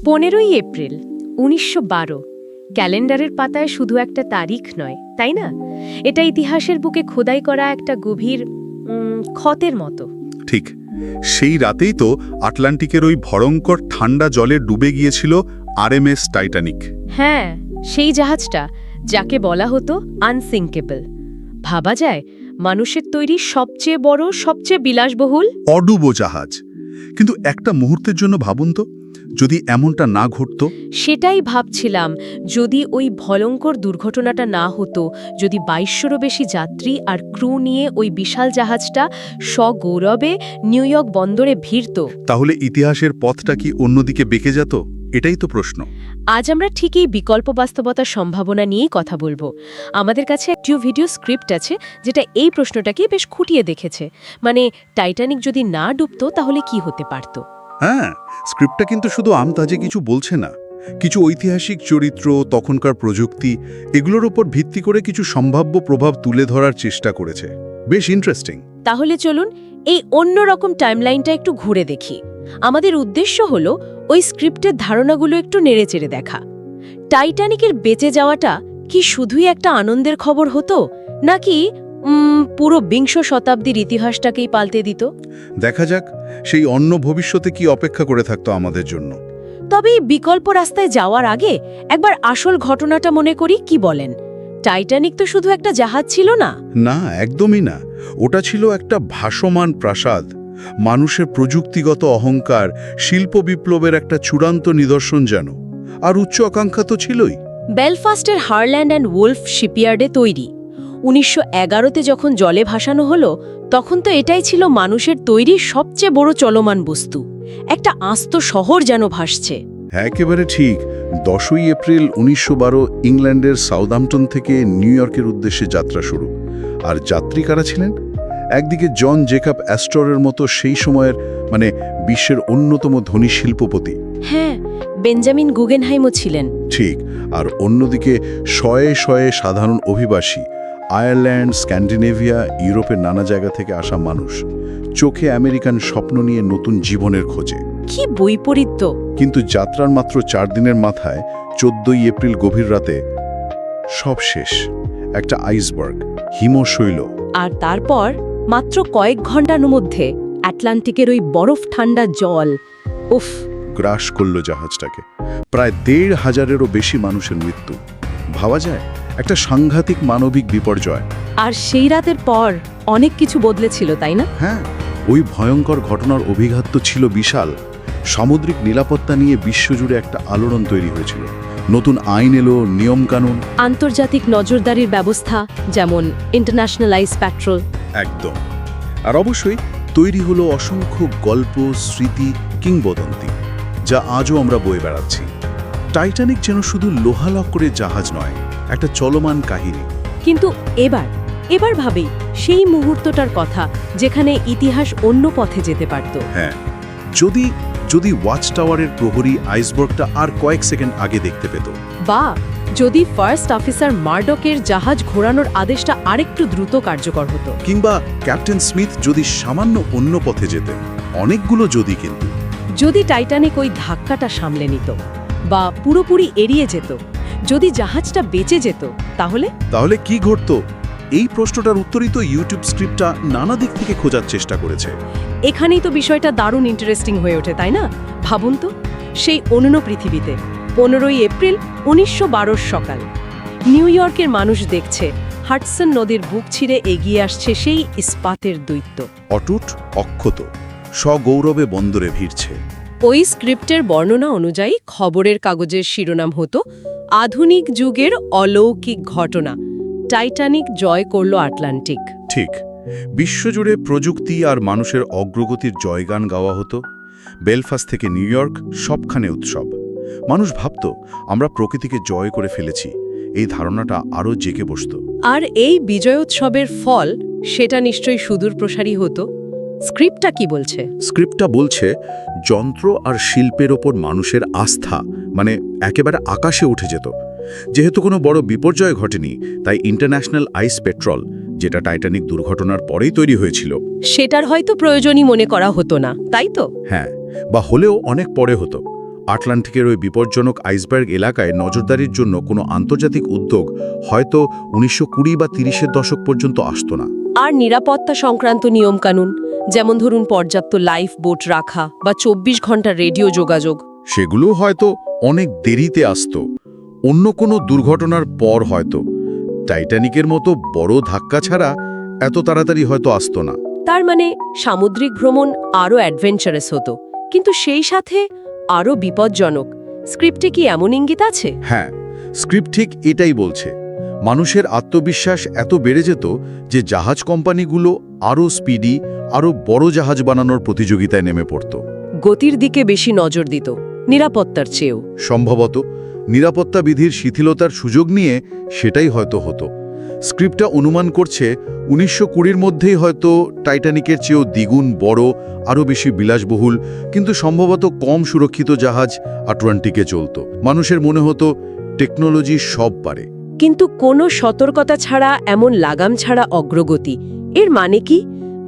15ই April ১৯১২। ক্যালেন্ডারের পাতায় শুধু একটা তারিখ নয়, তাই না? এটা ইতিহাসের বুকে খোদাই করা একটা গভীর ক্ষতের মতো। ঠিক সেই রাতেই তো আটলান্টিকের ওই ভয়ঙ্কর ঠান্ডা জলে ডুবে গিয়েছিল আরএমএস টাইটানিক। হ্যাঁ, সেই জাহাজটা যাকে বলা হতো আনসিঙ্কেবল। ভাবা যায় মানুষের তৈরি সবচেয়ে বড়, সবচেয়ে বিলাসবহুল অডুবো জাহাজ। কিন্তু একটা মুহূর্তের জন্য ভাবুন তো, যদি এমনটা না ঘটতো। সেটাই ভাবছিলাম, যদি ওই ভয়ঙ্কর দুর্ঘটনাটা না হতো, যদি ২২০০রও বেশি যাত্রী আর ক্রু নিয়ে ওই বিশাল জাহাজটা সগৌরবে নিউ ইয়র্ক বন্দরে ভিড়ত, তাহলে ইতিহাসের পথটা কি অন্যদিকে বেঁকে যেত? এটাই তো প্রশ্ন। আজ আমরা ঠিকই বিকল্প বাস্তবতার সম্ভাবনা নিয়েই কথা বলবো। আমাদের কাছে একটি ভিডিও স্ক্রিপ্ট আছে যেটা এই প্রশ্নটাকে বেশ খুঁটিয়ে দেখেছে। মানে, টাইটানিক যদি না ডুবতো তাহলে কি হতে পারত? হ্যাঁ, স্ক্রিপ্টটা কিন্তু শুধু আমতাজে কিছু বলছে না। কিছু ঐতিহাসিক চরিত্র, তখনকার প্রযুক্তি, এগুলোর উপর ভিত্তি করে কিছু সম্ভাব্য প্রভাব তুলে ধরার চেষ্টা করেছে। বেশ ইন্টারেস্টিং। তাহলে চলুন এই অন্যরকম টাইমলাইনটা একটু ঘুরে দেখি। আমাদের উদ্দেশ্য হলো ওই স্ক্রিপ্টের ধারণাগুলো একটু নেড়েচেড়ে দেখা। টাইটানিকের বেঁচে যাওয়াটা কি শুধুই একটা আনন্দের খবর হতো, নাকি পুরো বিংশ শতাব্দীর ইতিহাসটাকেই পাল্টে দিত? দেখা যাক সেই অন্য ভবিষ্যতে কি অপেক্ষা করে থাকতো আমাদের জন্য। তবে এই বিকল্প রাস্তায় যাওয়ার আগে একবার আসল ঘটনাটা মনে করি, কি বলেন? টাইটানিক তো শুধু একটা জাহাজ ছিল না। না, একদমই না। ওটা ছিল একটা ভাসমান প্রাসাদ, মানুষের প্রযুক্তিগত অহংকার, শিল্প বিপ্লবের একটা চূড়ান্ত নিদর্শন যেন। আর উচ্চ আকাঙ্ক্ষা তো ছিলই। বেলফাস্টের হারল্যান্ড অ্যান্ড ওলফ শিপইয়ার্ডে তৈরি। ১৯১১তে যখন জলে ভাসানো হলো, তখন তো এটাই ছিল মানুষের তৈরি সবচেয়ে বড় চলমান বস্তু। একটা আস্ত শহর যেন ভাসছে। একেবারে ঠিক। 10ই এপ্রিল ১৯১২ ইংল্যান্ডের সাউদাম্পটন থেকে নিউ ইয়র্কের উদ্দেশ্যে যাত্রা শুরু। আর যাত্রী কারা ছিলেন? একদিকে জন জেকাব অ্যাস্টরের মতো সেই সময়ের বিশ্বের অন্যতম ধনী শিল্পপতি। হ্যাঁ, বেঞ্জামিন গুগেনহাইমও ছিলেন। ঠিক। আর অন্যদিকে শয়ে শয়ে সাধারণ অভিবাসী, আয়ারল্যান্ড, স্ক্যান্ডিনেভিয়া, ইউরোপের নানা জায়গা থেকে আসা মানুষ, চোখে আমেরিকান স্বপ্ন নিয়ে নতুন জীবনের খোঁজে। কি বৈপরীত্য! কিন্তু যাত্রার মাত্র 4 দিনের মাথায় 14ই এপ্রিল গভীর রাতে সব শেষ। একটা আইসবার্গ, হিমশৈল। আর তারপর মাত্র কয়েক ঘন্টার মধ্যে আটলান্টিকের ওই বরফ ঠান্ডা জল উফ গ্রাস করল জাহাজটাকে। প্রায় ১৫০০-এরও বেশি মানুষের মৃত্যু। ভাবা যায় একটা সাংঘাতিক মানবিক বিপর্যয়। আর সেই রাতের পর অনেক কিছু বদলেছিল, তাই না? হ্যাঁ, ওই ভয়ঙ্কর ঘটনার অভিঘাত তো ছিল বিশাল। সামুদ্রিক নিরাপত্তা নিয়ে বিশ্বজুড়ে একটা আলোড়ন তৈরি হয়েছিল। নতুন আইন এলো, নিয়মকানুন, আন্তর্জাতিক নজরদারির ব্যবস্থা, যেমন ইন্টারন্যাশনাল আইস প্যাট্রোল। একদম। আর অবশ্যই তৈরি হলো অসংখ্য গল্প, স্মৃতি, কিংবদন্তি, যা আজও আমরা বয়ে বেড়াচ্ছি। টাইটানিক যেন শুধু লোহালক্করের জাহাজ নয়, একটা চলমান কাহিনী। কিন্তু এবার ভাবি সেই মুহূর্তটার কথা যেখানে ইতিহাস অন্য পথে যেতে পারত। হ্যাঁ, যদি ওয়াচ টাওয়ারের প্রহরী আইসবার্গটা আর কয়েক সেকেন্ড আগে দেখতে পেত, বা যদি ফার্স্ট অফিসার মার্ডকের জাহাজ ঘোরানোর আদেশটা আরেকটু দ্রুত কার্যকর হতো, কিংবা ক্যাপ্টেন স্মিথ যদি সামান্য অন্য পথে যেতেন। অনেকগুলো যদি। কিন্তু যদি টাইটানিক ওই ধাক্কাটা সামলে নিত বা পুরোপুরি এড়িয়ে যেত, যদি জাহাজটা বেঁচে যেত, তাহলে কি ঘটতো? এই প্রশ্নটার উত্তরই তো ইউটিউব স্ক্রিপ্টটা নানা দিক থেকে খোঁজার চেষ্টা করেছে। এখানেই তো বিষয়টা দারুণ ইন্টারেস্টিং হয়ে ওঠে, তাই না? ভাবুন তো, সেই অন্য পৃথিবীতে 15ই এপ্রিল ১৯১২ সকাল নিউ ইয়র্কের মানুষ দেখছে হাডসন নদীর বুক ছিঁড়ে এগিয়ে আসছে সেই ইস্পাতের দৈত্য, অটুট, অক্ষত, সগৌরবে বন্দরে ভিড়ছে। ওই স্ক্রিপ্টের বর্ণনা অনুযায়ী খবরের কাগজের শিরোনাম হতো আধুনিক যুগের অলৌকিক ঘটনা, টাইটানিক জয় করল আটলান্টিক। ঠিক। বিশ্বজুড়ে প্রযুক্তি আর মানুষের অগ্রগতির জয়গান গাওয়া হতো। বেলফাস্ট থেকে নিউ ইয়র্ক, সবখানে উৎসব। মানুষ ভাবত আমরা প্রকৃতিকে জয় করে ফেলেছি। এই ধারণাটা আরও জেগে বসত। আর এই বিজয়োৎসবের ফল সেটা নিশ্চয়ই সুদূর প্রসারী হতো। স্ক্রিপ্টটা কি বলছে? স্ক্রিপ্টটা বলছে যন্ত্র আর শিল্পের ওপর মানুষের আস্থা একেবারে আকাশে উঠে যেত। যেহেতু কোনো বড় বিপর্যয় ঘটেনি, তাই ইন্টারন্যাশনাল আইস প্যাট্রোল, যেটা টাইটানিক দুর্ঘটনার পরেই তৈরি হয়েছিল, সেটার হয়তো প্রয়োজনই মনে করা হতো না, তাই তো? হ্যাঁ, বা হলেও অনেক পরে হতো। আটলান্টিকের ওই বিপজ্জনক আইসবার্গ এলাকায় নজরদারির জন্য কোনো আন্তর্জাতিক উদ্যোগ হয়তো 1920 বা 30-এর দশক পর্যন্ত আসতো না। আর নিরাপত্তা সংক্রান্ত নিয়মকানুন, যেমন ধরুন পর্যাপ্ত লাইফ বোট রাখা বা 24 ঘন্টা রেডিও যোগাযোগ, সেগুলো হয়তো অনেক দেরিতে আসতো, অন্য কোনো দুর্ঘটনার পর হয়তো। টাইটানিকের মতো বড় ধাক্কা ছাড়া এত তাড়াতাড়ি হয়তো আসতো না। তার মানে সামুদ্রিক ভ্রমণ আরও অ্যাডভেঞ্চারাস হতো, কিন্তু সেই সাথে আরও বিপজ্জনক। স্ক্রিপ্টে কি এমন ইঙ্গিত আছে? হ্যাঁ, স্ক্রিপ্ট ঠিক এটাই বলছে। মানুষের আত্মবিশ্বাস এত বেড়ে যেত যে জাহাজ কোম্পানিগুলো আরও স্পিডি, আরও বড় জাহাজ বানানোর প্রতিযোগিতায় নেমে পড়ত। গতির দিকে বেশি নজর দিত, নিরাপত্তার চেয়েও। সম্ভবত নিরাপত্তা বিধির শিথিলতার সুযোগ নিয়ে সেটাই হয়তো হতো। স্ক্রিপ্টটা অনুমান করছে 1920-র মধ্যেই হয়তো টাইটানিকের চেয়েও দ্বিগুণ বড়, আরও বেশি বিলাসবহুল, কিন্তু সম্ভবত কম সুরক্ষিত জাহাজ আটলান্টিকে চলত। মানুষের মনে হতো টেকনোলজি সব পারে। কিন্তু কোনো সতর্কতা ছাড়া, এমন লাগাম ছাড়া অগ্রগতি, এর মানে কি?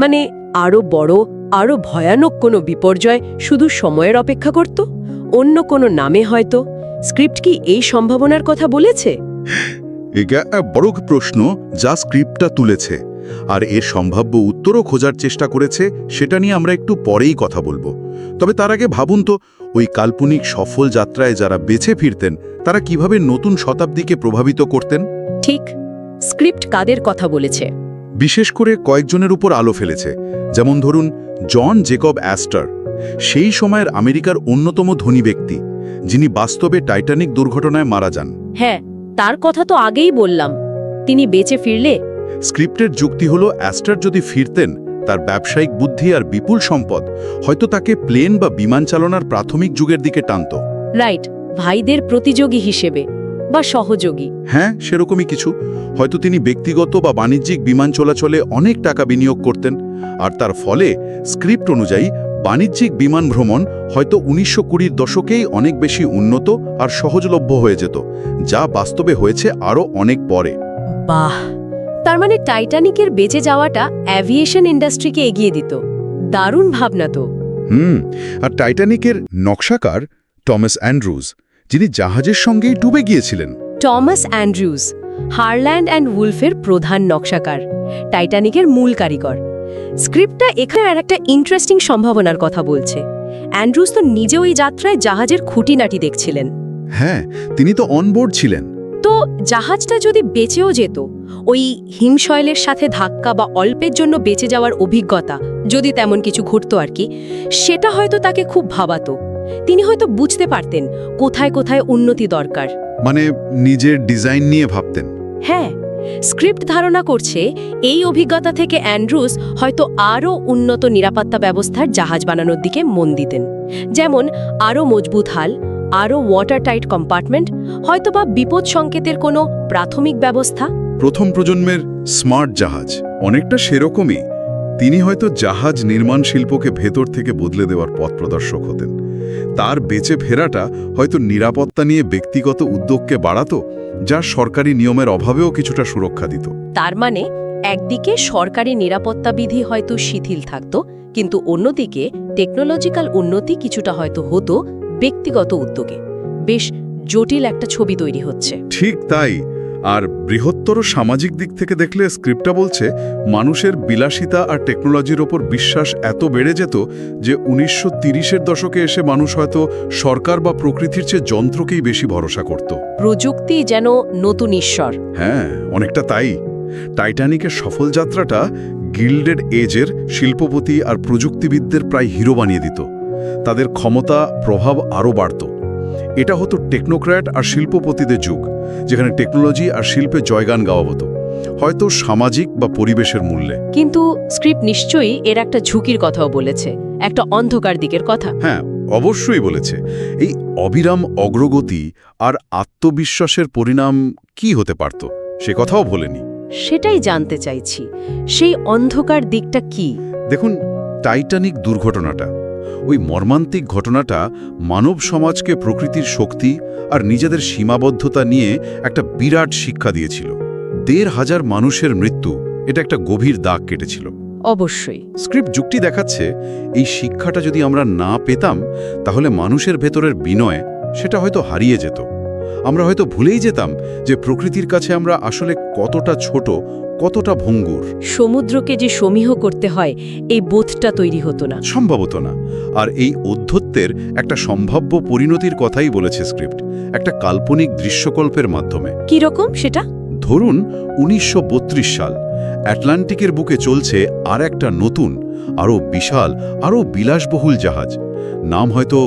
মানে আরও বড়, আরও ভয়ানক কোনো বিপর্যয় শুধু সময়ের অপেক্ষা করত, অন্য কোনো নামে হয়তো। স্ক্রিপ্ট কি এই সম্ভাবনার কথা বলেছে? এটা এক বড় প্রশ্ন যা স্ক্রিপ্টটা তুলেছে, আর এর সম্ভাব্য উত্তরও খোঁজার চেষ্টা করেছে। সেটা নিয়ে আমরা একটু পরেই কথা বলবো। তবে তার আগে ভাবুন তো, ওই কাল্পনিক সফল যাত্রায় যারা বেঁচে ফিরতেন তারা কিভাবে নতুন শতাব্দীকে প্রভাবিত করতেন। ঠিক, স্ক্রিপ্ট কাদের কথা বলেছে? বিশেষ করে কয়েকজনের উপর আলো ফেলেছে। যেমন ধরুন জন জেকব অ্যাস্টর, সেই সময়ের আমেরিকার অন্যতম ধনী ব্যক্তি, যিনি বাস্তবে টাইটানিক দুর্ঘটনায় মারা যান। হ্যাঁ, তার কথা তো আগেই বললাম। তিনি বেঁচে ফিরলে? স্ক্রিপ্টের যুক্তি হলো অ্যাস্টর যদি ফিরতেন, তার ব্যবসায়িক বুদ্ধি আর বিপুল সম্পদ হয়তো তাকে প্লেন বা বিমান চালনার প্রাথমিক যুগের দিকে টানত। রাইট, ভাইদের প্রতিযোগী হিসেবে বা সহযোগী। হ্যাঁ, সেরকমই কিছু। হয়তো তিনি ব্যক্তিগত বা বাণিজ্যিক বিমান চলাচলে অনেক টাকা বিনিয়োগ করতেন, আর তার ফলে স্ক্রিপ্ট অনুযায়ী বাণিজ্যিক বিমান ভ্রমণ হয়তো 1920-র দশকেই অনেক বেশি উন্নত আর সহজলভ্য হয়ে যেত, যা বাস্তবে হয়েছে আরও অনেক পরে। বাহ, তার মানে টাইটানিকের বেঁচে যাওয়াটা অ্যাভিয়েশন ইন্ডাস্ট্রিকে এগিয়ে দিত। দারুণ ভাবনা তো। আর টাইটানিকের নকশাকার টমাস অ্যান্ড্রুজ, যিনি জাহাজের সঙ্গেই ডুবে গিয়েছিলেন। টমাস অ্যান্ড্রুজ হারল্যান্ড অ্যান্ড উলফের প্রধান নকশাকার, টাইটানিকের মূল কারিগর। স্ক্রিপ্টটা এখানে আর একটা ইন্টারেস্টিং সম্ভাবনার কথা বলছে। অ্যান্ড্রুজ তো নিজে ওই যাত্রায় জাহাজের খুঁটিনাটি দেখছিলেন। হ্যাঁ, তিনি তো অনবোর্ড ছিলেন। তো জাহাজটা যদি বেঁচেও যেত, ওই হিমশৈলের সাথে ধাক্কা বা অল্পের জন্য বেঁচে যাওয়ার অভিজ্ঞতা যদি তেমন কিছু ঘটতো আর কি, সেটা হয়তো তাকে খুব ভাবাতো। তিনি হয়তো বুঝতে পারতেন কোথায় কোথায় উন্নতি দরকার। মানে নিজের ডিজাইন নিয়ে ভাবতেন। হ্যাঁ, স্ক্রিপ্ট ধারণা করছে এই অভিজ্ঞতা থেকে অ্যান্ড্রুজ হয়তো আরও উন্নত নিরাপত্তা ব্যবস্থার জাহাজ বানানোর দিকে মন দিতেন। যেমন আরও মজবুত হাল, আরও ওয়াটার টাইট কম্পার্টমেন্ট, হয়তোবা বিপদ সংকেতের কোনো প্রাথমিক ব্যবস্থা। প্রথম প্রজন্মের স্মার্ট জাহাজ অনেকটা সেরকমই। তিনি হয়তো জাহাজ নির্মাণ শিল্পকে ভেতর থেকে বদলে দেওয়ার পথ প্রদর্শক হতেন। তার বেঁচে ফেরাটা হয়তো নিরাপত্তা নিয়ে ব্যক্তিগত উদ্যোগকে বাড়াতো, যা সরকারি নিয়মের অভাবেও কিছুটা সুরক্ষা দিত। তার মানে একদিকে সরকারি নিরাপত্তা বিধি হয়তো শিথিল থাকত, কিন্তু অন্যদিকে টেকনোলজিক্যাল উন্নতি কিছুটা হয়তো হতো ব্যক্তিগত উদ্যোগে। বেশ জটিল একটা ছবি তৈরি হচ্ছে। ঠিক তাই। আর বৃহত্তর সামাজিক দিক থেকে দেখলে স্ক্রিপ্টটা বলছে মানুষের বিলাসিতা আর টেকনোলজির ওপর বিশ্বাস এত বেড়ে যেত যে 1930-এর দশকে এসে মানুষ হয়তো সরকার বা প্রকৃতির চেয়ে যন্ত্রকেই বেশি ভরসা করত। প্রযুক্তি যেন নতুন ঈশ্বর। হ্যাঁ, অনেকটা তাই। টাইটানিকের সফল যাত্রাটা গিল্ডেড এজের শিল্পপতি আর প্রযুক্তিবিদদের প্রায় হিরো বানিয়ে দিত। তাদের ক্ষমতা, প্রভাব আরও বাড়ত। এটা হতো টেকনোক্র্যাট আর শিল্পপতিদের যুগ, যেখানে টেকনোলজি আর শিল্পে জয়গান গাওয়া হতো, হয়তো সামাজিক বা পরিবেশের মূল্যে। কিন্তু স্ক্রিপ্ট নিশ্চয়ই এর একটা ঝুঁকির কথাও বলেছে, একটা অন্ধকার দিকের কথা। হ্যাঁ, অবশ্যই বলেছে। এই অবিরাম অগ্রগতি আর আত্মবিশ্বাসের পরিণাম কি হতে পারত সে কথাও বলেনি। সেটাই জানতে চাইছি, সেই অন্ধকার দিকটা কি? দেখুন, টাইটানিক দুর্ঘটনাটা, ওই মর্মান্তিক ঘটনাটা মানব সমাজকে প্রকৃতির শক্তি আর নিজেদের সীমাবদ্ধতা নিয়ে একটা বিরাট শিক্ষা দিয়েছিল। ১,৫০০ মানুষের মৃত্যু, এটা একটা গভীর দাগ কেটেছিল। অবশ্যই। স্ক্রিপ্ট যুক্তি দেখাচ্ছে এই শিক্ষাটা যদি আমরা না পেতাম তাহলে মানুষের ভেতরের বিনয় সেটা হয়তো হারিয়ে যেত। আমরা হয়তো ভুলেই যেতাম যে প্রকৃতির কাছে আমরা আসলে কতটা ছোট, কতটা ভঙ্গুর। সমুদ্রকে যে সমীহ করতে হয় এই বোধটা তৈরি হতো না। সম্ভবত না। আর এই অধ্যত্বের একটা সম্ভাব্য পরিণতির কথাই বলেছে স্ক্রিপ্ট, একটা কাল্পনিক দৃশ্যকল্পের মাধ্যমে। কি রকম সেটা? ধরুন ১৯৩২ সাল, আটলান্টিকের বুকে চলছে আর একটা নতুন, আরও বিশাল, আরও বিলাসবহুল জাহাজ। নাম হয়তো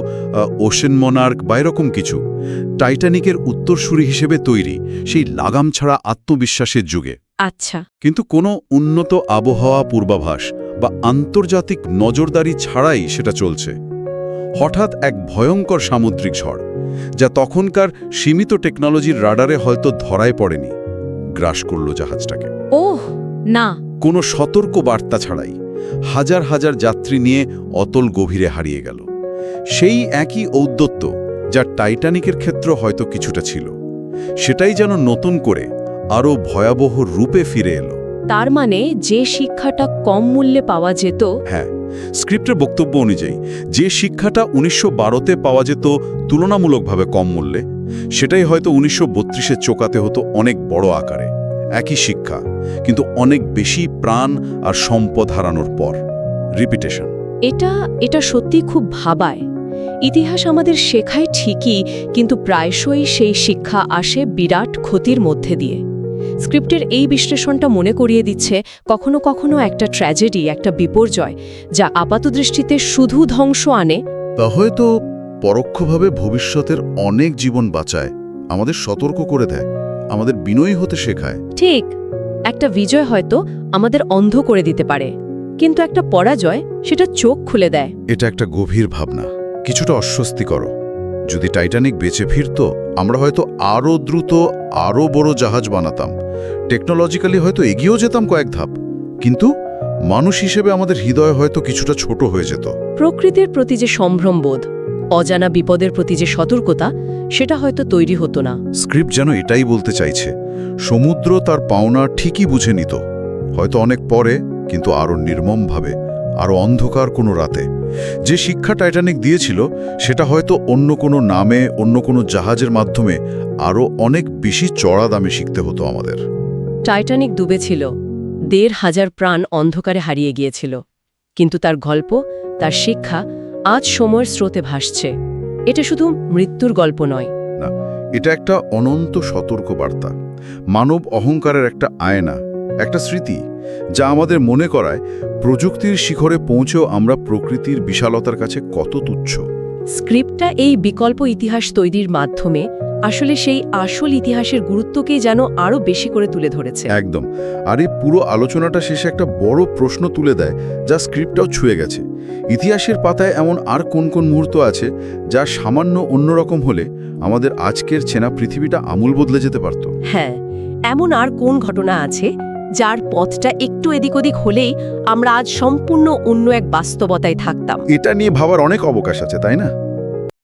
ওশেন মনার্ক বা এরকম কিছু। টাইটানিকের উত্তরসূরি হিসেবে তৈরি, সেই লাগাম ছাড়া আত্মবিশ্বাসের যুগে। আচ্ছা। কিন্তু কোনো উন্নত আবহাওয়া পূর্বাভাস বা আন্তর্জাতিক নজরদারি ছাড়াই সেটা চলছে। হঠাৎ এক ভয়ঙ্কর সামুদ্রিক ঝড়, যা তখনকার সীমিত টেকনোলজির রাডারে হয়তো ধরায় পড়েনি, গ্রাস করল জাহাজটাকে। ওহ না। কোনো সতর্ক বার্তা ছাড়াই হাজার হাজার যাত্রী নিয়ে অতল গভীরে হারিয়ে গেল। সেই একই ঔদ্ধত্য যা টাইটানিকের ক্ষেত্র হয়তো কিছুটা ছিল, সেটাই যেন নতুন করে আরও ভয়াবহ রূপে ফিরে এলো। তার মানে যে শিক্ষাটা কম মূল্যে পাওয়া যেত, হ্যাঁ, স্ক্রিপ্টের বক্তব্য অনুযায়ী যে শিক্ষাটা ১৯১২তে পাওয়া যেত তুলনামূলকভাবে কম মূল্যে, সেটাই হয়তো ১৯৩২-এ চোকাতে হতো অনেক বড় আকারে। একই শিক্ষা, কিন্তু অনেক বেশি প্রাণ আর সম্পদ হারানোর পর। রিপিটেশন। এটা সত্যি খুব ভাবায়। ইতিহাস আমাদের শেখায় ঠিকই, কিন্তু প্রায়শই সেই শিক্ষা আসে বিরাট ক্ষতির মধ্যে দিয়ে। স্ক্রিপ্টের এই বিশ্লেষণটা মনে করিয়ে দিচ্ছে কখনো কখনো একটা ট্র্যাজেডি, একটা বিপর্যয়, যা আপাতদৃষ্টিতে শুধু ধ্বংস আনে, তা হয়তো পরোক্ষভাবে ভবিষ্যতের অনেক জীবন বাঁচায়, আমাদের সতর্ক করে দেয়, আমাদের বিনয়ী হতে শেখায়। ঠিক। একটা বিজয় হয়তো আমাদের অন্ধ করে দিতে পারে, কিন্তু একটা পরাজয় সেটা চোখ খুলে দেয়। এটা একটা গভীর ভাবনা, কিছুটা অস্বস্তিকর। যদি টাইটানিক বেঁচে ফিরত, আমরা হয়তো আরও দ্রুত, আরও বড় জাহাজ বানাতাম, টেকনোলজিক্যালি হয়তো এগিয়েও যেতাম কয়েক ধাপ, কিন্তু মানুষ হিসেবে আমাদের হৃদয় হয়তো কিছুটা ছোট হয়ে যেত। প্রকৃতির প্রতি যে সম্ভ্রমবোধ, অজানা বিপদের প্রতি যে সতর্কতা, সেটা হয়তো তৈরি হতো না। স্ক্রিপ্ট যেন এটাই বলতে চাইছে, সমুদ্র তার পাওনা ঠিকই বুঝে নিত, হয়তো অনেক পরে, কিন্তু আরও নির্মমভাবে, আরও অন্ধকার কোনো রাতে। যে শিক্ষা টাইটানিক দিয়েছিল, সেটা হয়তো অন্য কোনো নামে, অন্য কোনো জাহাজের মাধ্যমে আরও অনেক বেশি চড়া দামে শিখতে হতো আমাদের। টাইটানিক ডুবেছিল, ১৫০০ প্রাণ অন্ধকারে হারিয়ে গিয়েছিল, কিন্তু তার গল্প, তার শিক্ষা আজ সময়ের স্রোতে ভাসছে। এটা শুধু মৃত্যুর গল্প নয়, না, এটা একটা অনন্ত সতর্ক বার্তা, মানব অহংকারের একটা আয়না, একটা স্মৃতি, যা আমাদের মনে করায় প্রযুক্তির শিখরে পৌঁছেও আমরা প্রকৃতির বিশালতার কাছে কত তুচ্ছ। স্ক্রিপ্টটা এই বিকল্প ইতিহাস তৈরির মাধ্যমে আসলে সেই আসল ইতিহাসের গুরুত্বকেই যেন আরও বেশি করে তুলে ধরেছে। একদম। আর এই পুরো আলোচনাটা শেষে একটা বড় প্রশ্ন তুলে দেয়, যা স্ক্রিপ্টটাও ছুঁয়ে গেছে। ইতিহাসের পাতায় এমন আর কোন কোন মুহূর্ত আছে যা সামান্য অন্যরকম হলে আমাদের আজকের চেনা পৃথিবীটা আমূল বদলে যেতে পারত? হ্যাঁ, এমন আর কোন ঘটনা আছে যার পথটা একটু এদিক ওদিক হলেই আমরা আজ সম্পূর্ণ অন্য এক বাস্তবতায় থাকতাম? এটা নিয়ে ভাবার অনেক অবকাশ আছে, তাই না?